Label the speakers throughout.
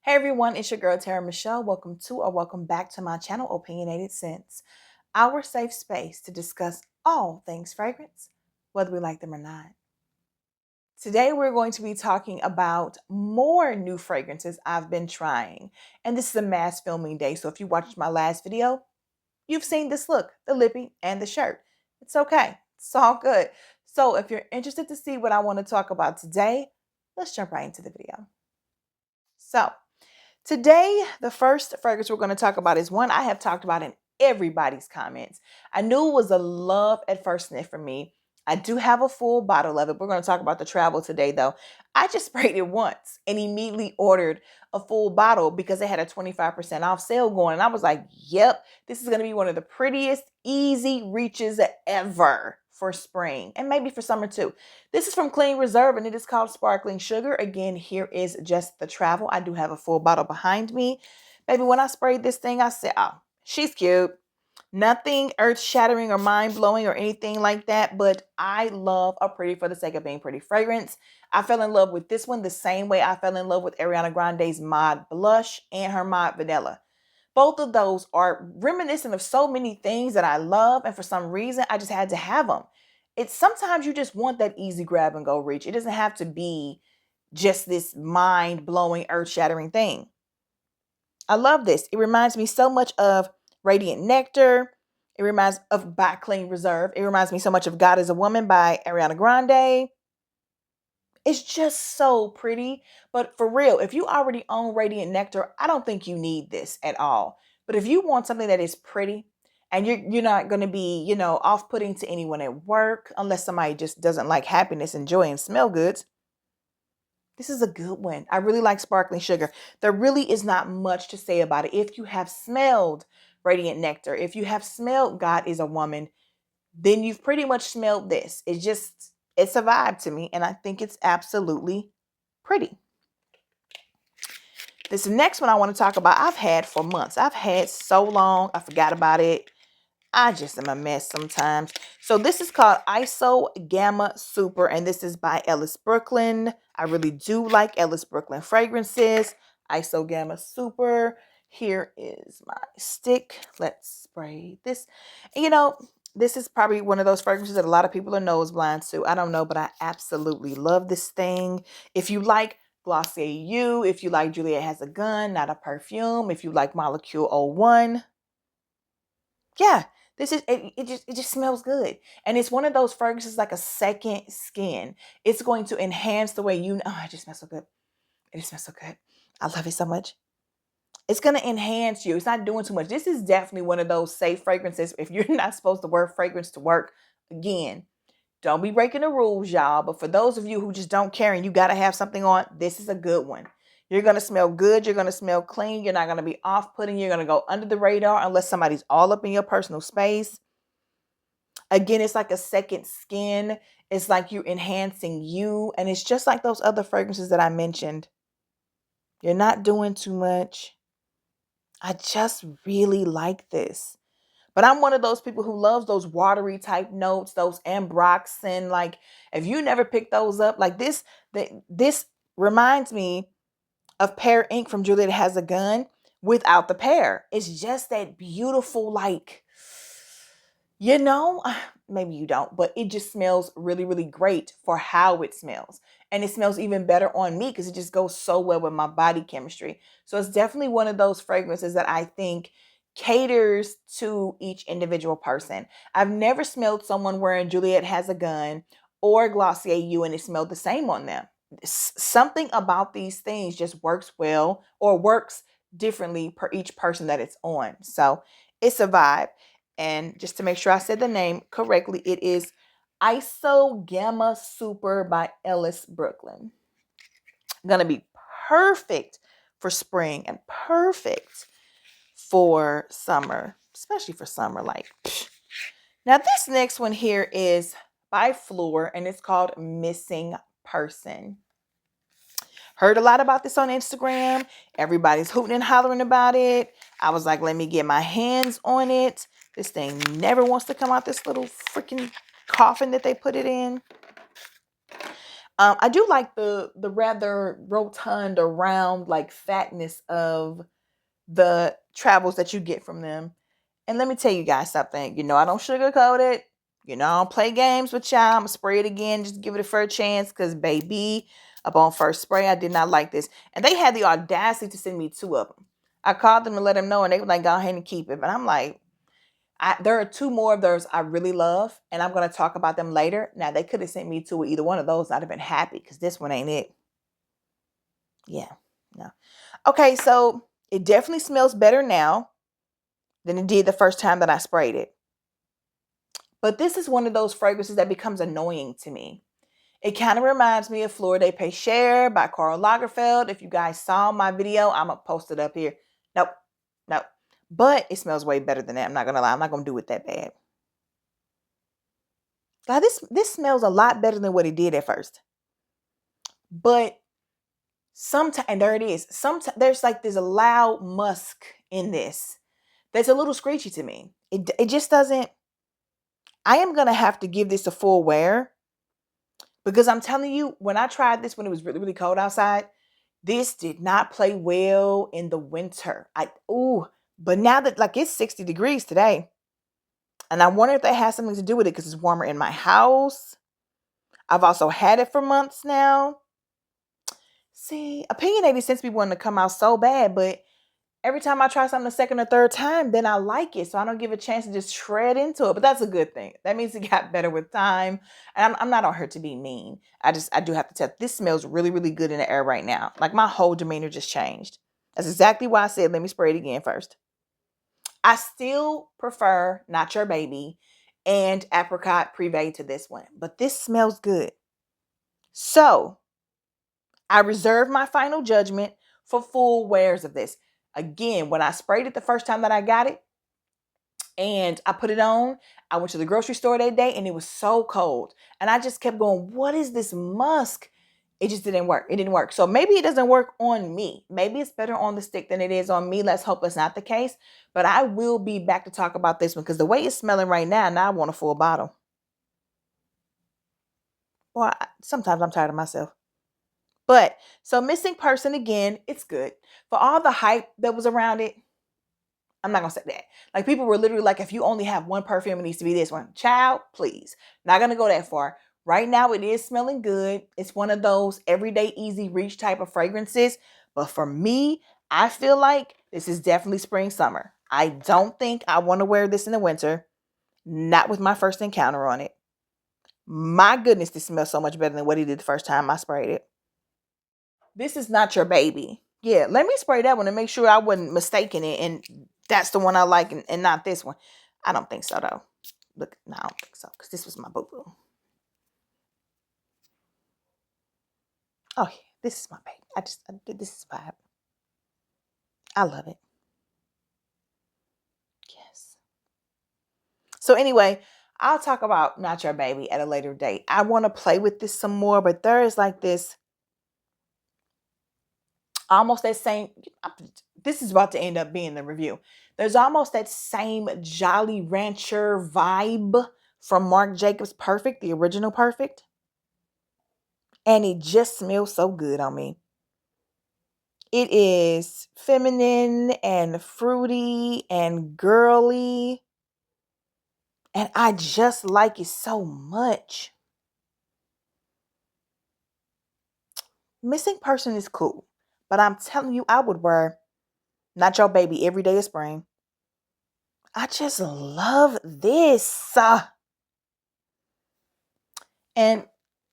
Speaker 1: Hey everyone, it's your girl TeraMichelle. Welcome to or welcome back to my channel, Opinionated Scents, our safe space to discuss all things fragrance, whether we like them or not. Today we're going to be talking about more new fragrances I've been trying. And this is a mass filming day, so if you watched my last video, you've seen this look, the lippy and the shirt. It's okay. It's all good. So if you're interested to see what I want to talk about today, let's jump right into the video. So today, the first fragrance we're going to talk about is one I have talked about in everybody's comments. I knew it was a love at first sniff for me. I do have a full bottle of it. We're going to talk about the travel today, though. I just sprayed it once and immediately ordered a full bottle because they had a 25% off sale going. And I was like, yep, this is going to be one of the prettiest, easy reaches ever for spring and maybe for summer too. This is from Clean Reserve and it is called Sparkling Sugar. Again, here is just the travel. I do have a full bottle behind me. Baby, when I sprayed this thing, I said, oh, she's cute. Nothing earth-shattering or mind-blowing or anything like that, but I love a pretty for the sake of being pretty fragrance. I fell in love with this one the same way I fell in love with Ariana Grande's Mod Blush and her Mod Vanilla. Both of those are reminiscent of so many things that I love, and for some reason, I just had to have them. It's sometimes you just want that easy grab and go reach. It doesn't have to be just this mind-blowing, earth-shattering thing. I love this. It reminds me so much of Radiant Nectar. It reminds of by Clean Reserve. It reminds me so much of God is a Woman by Ariana Grande. It's just so pretty. But for real, if you already own Radiant Nectar, I don't think you need this at all. But if you want something that is pretty and you're not going to be, off-putting to anyone at work, unless somebody just doesn't like happiness and joy and smell goods, this is a good one. I really like Sparkling Sugar. There really is not much to say about it. If you have smelled Radiant Nectar, if you have smelled God is a Woman, then you've pretty much smelled this. It's a vibe to me, and I think it's absolutely pretty. This next one I want to talk about, I've had for months. I've had so long, I forgot about it. I just am a mess sometimes. So this is called ISO Gamma Super, and this is by Ellis Brooklyn. I really do like Ellis Brooklyn fragrances. ISO Gamma Super. Here is my stick. Let's spray this. This is probably one of those fragrances that a lot of people are nose blind to. I don't know, but I absolutely love this thing. If you like Glossier You, if you like Juliet Has a Gun, not a perfume, if you like Molecule 01, yeah, this is it just smells good. And it's one of those fragrances like a second skin. It's going to enhance the way it just smells so good. It just smells so good. I love it so much. It's going to enhance you. It's not doing too much. This is definitely one of those safe fragrances. If you're not supposed to wear fragrance to work, again, don't be breaking the rules, y'all. But for those of you who just don't care and you got to have something on, this is a good one. You're going to smell good. You're going to smell clean. You're not going to be off-putting. You're going to go under the radar unless somebody's all up in your personal space. Again, it's like a second skin. It's like you're enhancing you. And it's just like those other fragrances that I mentioned. You're not doing too much. I just really like this. But I'm one of those people who loves those watery type notes, those ambroxan. Like, if you never picked those up, like this reminds me of Pear Ink from Juliet Has a Gun without the pear. It's just that beautiful, like, maybe you don't, but it just smells really, really great for how it smells. And it smells even better on me because it just goes so well with my body chemistry. So it's definitely one of those fragrances that I think caters to each individual person. I've never smelled someone wearing Juliet Has a Gun or Glossier You and it smelled the same on them. Something about these things just works well or works differently per each person that it's on. So it's a vibe. And just to make sure I said the name correctly, it is ISO Gamma Super by Ellis Brooklyn. Gonna be perfect for spring and perfect for summer, especially for summer. Like, now this next one here is by Floor and it's called Missing Person. Heard a lot about this on Instagram. Everybody's hooting and hollering about it. I was like, let me get my hands on it. This thing never wants to come out this little freaking coffin that they put it in. I do like the rather rotund or round like fatness of the travels that you get from them. And let me tell you guys something. I don't sugarcoat it. I don't play games with y'all. I'm gonna spray it again. Just give it a fair chance. Cause baby, upon first spray, I did not like this. And they had the audacity to send me 2 of them. I called them and let them know, and they were like, "Go ahead and keep it." But I'm like, there are 2 more of those I really love, and I'm gonna talk about them later. Now they could have sent me 2 with either one of those. I'd have been happy because this one ain't it. Yeah, no. Okay, so it definitely smells better now than it did the first time that I sprayed it. But this is one of those fragrances that becomes annoying to me. It kind of reminds me of Fleur de Pecher by Karl Lagerfeld. If you guys saw my video, I'm going to post it up here. Nope, nope. But it smells way better than that. I'm not going to lie. I'm not going to do it that bad. God, this smells a lot better than what it did at first. But sometimes, and there it is. Sometimes there's like this loud musk in this that's a little screechy to me. It just doesn't. I am going to have to give this a full wear because I'm telling you, when I tried this when it was really, really cold outside, this did not play well in the winter. But now that like it's 60 degrees today, and I wonder if that has something to do with it because it's warmer in my house. I've also had it for months now. See, opinionated scents be wanting to come out so bad, but every time I try something the second or third time, then I like it. So I don't give a chance to just shred into it. But that's a good thing. That means it got better with time. And I'm not on her to be mean. I do have to tell. This smells really, really good in the air right now. Like my whole demeanor just changed. That's exactly why I said, let me spray it again first. I still prefer Not Your Baby and Apricot Privé to this one. But this smells good. So I reserve my final judgment for full wears of this. Again, when I sprayed it the first time that I got it and I put it on, I went to the grocery store that day and it was so cold. And I just kept going, what is this musk? It just didn't work. It didn't work. So maybe it doesn't work on me. Maybe it's better on the stick than it is on me. Let's hope that's not the case. But I will be back to talk about this one because the way it's smelling right now I want a full bottle. Well, sometimes I'm tired of myself. But so Missing Person again, it's good. For all the hype that was around it, I'm not gonna say that. Like people were literally like, if you only have one perfume, it needs to be this one. Child, please. Not gonna go that far. Right now it is smelling good. It's one of those everyday easy reach type of fragrances. But for me, I feel like this is definitely spring summer. I don't think I want to wear this in the winter. Not with my first encounter on it. My goodness, this smells so much better than what it did the first time I sprayed it. This is Not Your Baby. Yeah, let me spray that one and make sure I wasn't mistaking it and that's the one I like and not this one. I don't think so though. Look, no, I don't think so because this was my boo-boo. Oh yeah, this is my baby. This is vibe. I love it. Yes. So anyway, I'll talk about Not Your Baby at a later date. I want to play with this some more, but there is like this almost that same, this is about to end up being the review. There's almost that same Jolly Rancher vibe from Marc Jacobs Perfect, the original Perfect. And it just smells so good on me. It is feminine and fruity and girly. And I just like it so much. Missing Person is cool. But I'm telling you, I would wear Not Your Baby every day of spring. I just love this. And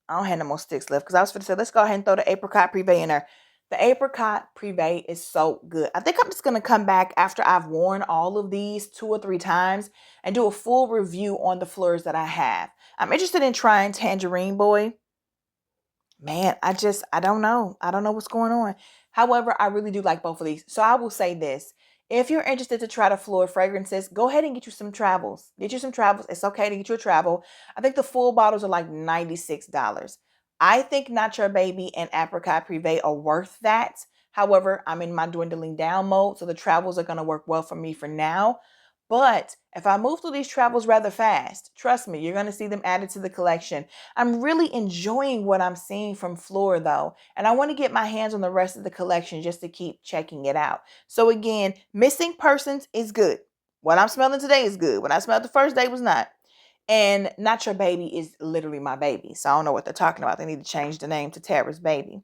Speaker 1: I don't have no more sticks left because I was going to say, let's go ahead and throw the Apricot Privé in there. The Apricot Privé is so good. I think I'm just going to come back after I've worn all of these 2 or 3 times and do a full review on the fleurs that I have. I'm interested in trying Tangerine Boy. Man, I don't know. I don't know what's going on. However, I really do like both of these. So I will say this. If you're interested to try the floor fragrances, go ahead and get you some travels. Get you some travels. It's okay to get you a travel. I think the full bottles are like $96. I think Not Your Baby and Apricot Privé are worth that. However, I'm in my dwindling down mode, so the travels are going to work well for me for now. But if I move through these travels rather fast, trust me, you're going to see them added to the collection. I'm really enjoying what I'm seeing from Flora though, and I want to get my hands on the rest of the collection just to keep checking it out. So again, Missing Persons is good. What I'm smelling today is good. What I smelled the first day was not. And Not Your Baby is literally my baby. So I don't know what they're talking about. They need to change the name to Tara's Baby.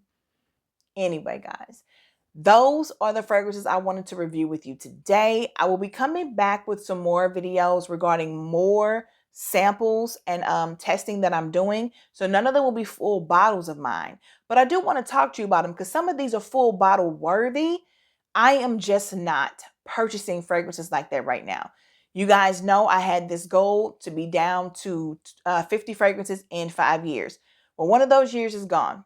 Speaker 1: Anyway, guys, those are the fragrances I wanted to review with you today. I will be coming back with some more videos regarding more samples and testing that I'm doing. So none of them will be full bottles of mine. But I do want to talk to you about them because some of these are full bottle worthy. I am just not purchasing fragrances like that right now. You guys know I had this goal to be down to 50 fragrances in 5 years. Well, one of those years is gone.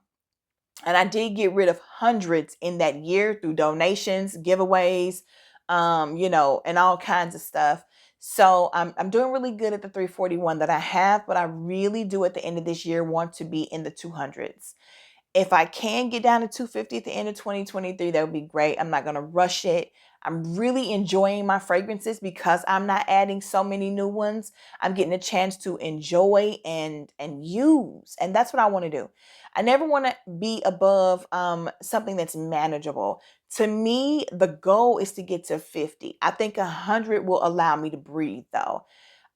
Speaker 1: And I did get rid of hundreds in that year through donations, giveaways, and all kinds of stuff. So I'm doing really good at the 341 that I have, but I really do at the end of this year want to be in the 200s. If I can get down to 250 at the end of 2023, that would be great. I'm not going to rush it. I'm really enjoying my fragrances because I'm not adding so many new ones. I'm getting a chance to enjoy and use. And that's what I want to do. I never want to be above something that's manageable. To me, the goal is to get to 50. I think 100 will allow me to breathe though.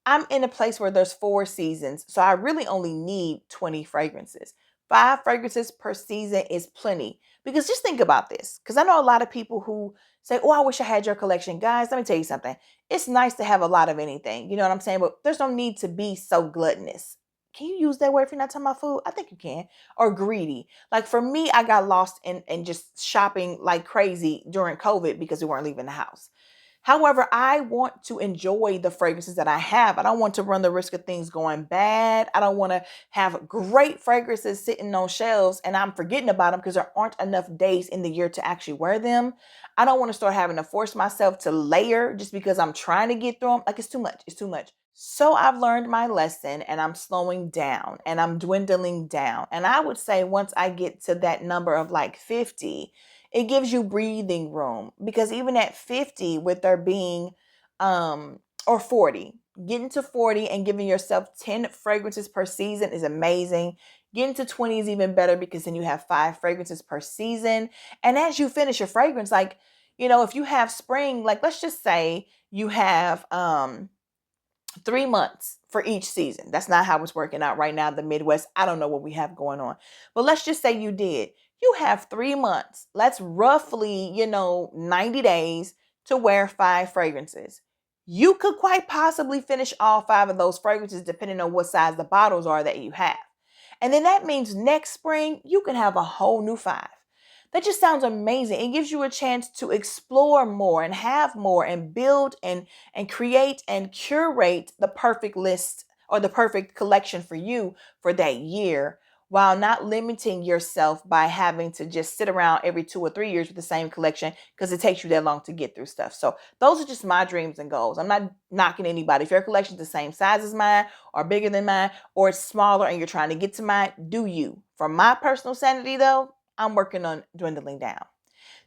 Speaker 1: I'm in a place where there's 4 seasons, so I really only need 20 fragrances. 5 fragrances per season is plenty. Because just think about this, because I know a lot of people who say, oh, I wish I had your collection. Guys, let me tell you something. It's nice to have a lot of anything. You know what I'm saying? But there's no need to be so gluttonous. Can you use that word if you're not talking about food? I think you can. Or greedy. Like for me, I got lost in just shopping like crazy during COVID because we weren't leaving the house. However, I want to enjoy the fragrances that I have. I don't want to run the risk of things going bad. I don't want to have great fragrances sitting on shelves and I'm forgetting about them because there aren't enough days in the year to actually wear them. I don't want to start having to force myself to layer just because I'm trying to get through them. Like it's too much. It's too much. So I've learned my lesson and I'm slowing down and I'm dwindling down. And I would say once I get to that number of like 50, it gives you breathing room because even at 50 with there being or 40, getting to 40 and giving yourself 10 fragrances per season is amazing. Getting to 20 is even better because then you have 5 fragrances per season. And as you finish your fragrance, like, if you have spring, like let's just say you have 3 months for each season. That's not how it's working out right now. The Midwest, I don't know what we have going on. But let's just say you did. You have 3 months. That's roughly, 90 days to wear 5 fragrances. You could quite possibly finish all 5 of those fragrances depending on what size the bottles are that you have. And then that means next spring, you can have a whole new 5. That just sounds amazing. It gives you a chance to explore more and have more and build and create and curate the perfect list or the perfect collection for you for that year while not limiting yourself by having to just sit around every 2 or 3 years with the same collection because it takes you that long to get through stuff. So those are just my dreams and goals. I'm not knocking anybody. If your collection is the same size as mine or bigger than mine or it's smaller and you're trying to get to mine, do you. For my personal sanity though, I'm working on dwindling down.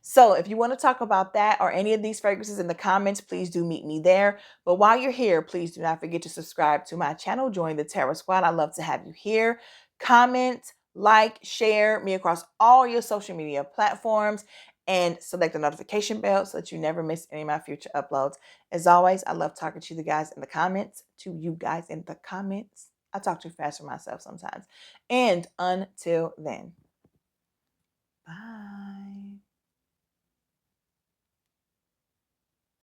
Speaker 1: So if you want to talk about that or any of these fragrances in the comments, please do meet me there. But while you're here, please do not forget to subscribe to my channel. Join the Terra Squad. I love to have you here. Comment, like, share me across all your social media platforms and select the notification bell so that you never miss any of my future uploads. As always, I love talking to you guys in the comments. I talk too fast for myself sometimes. And until then. Bye.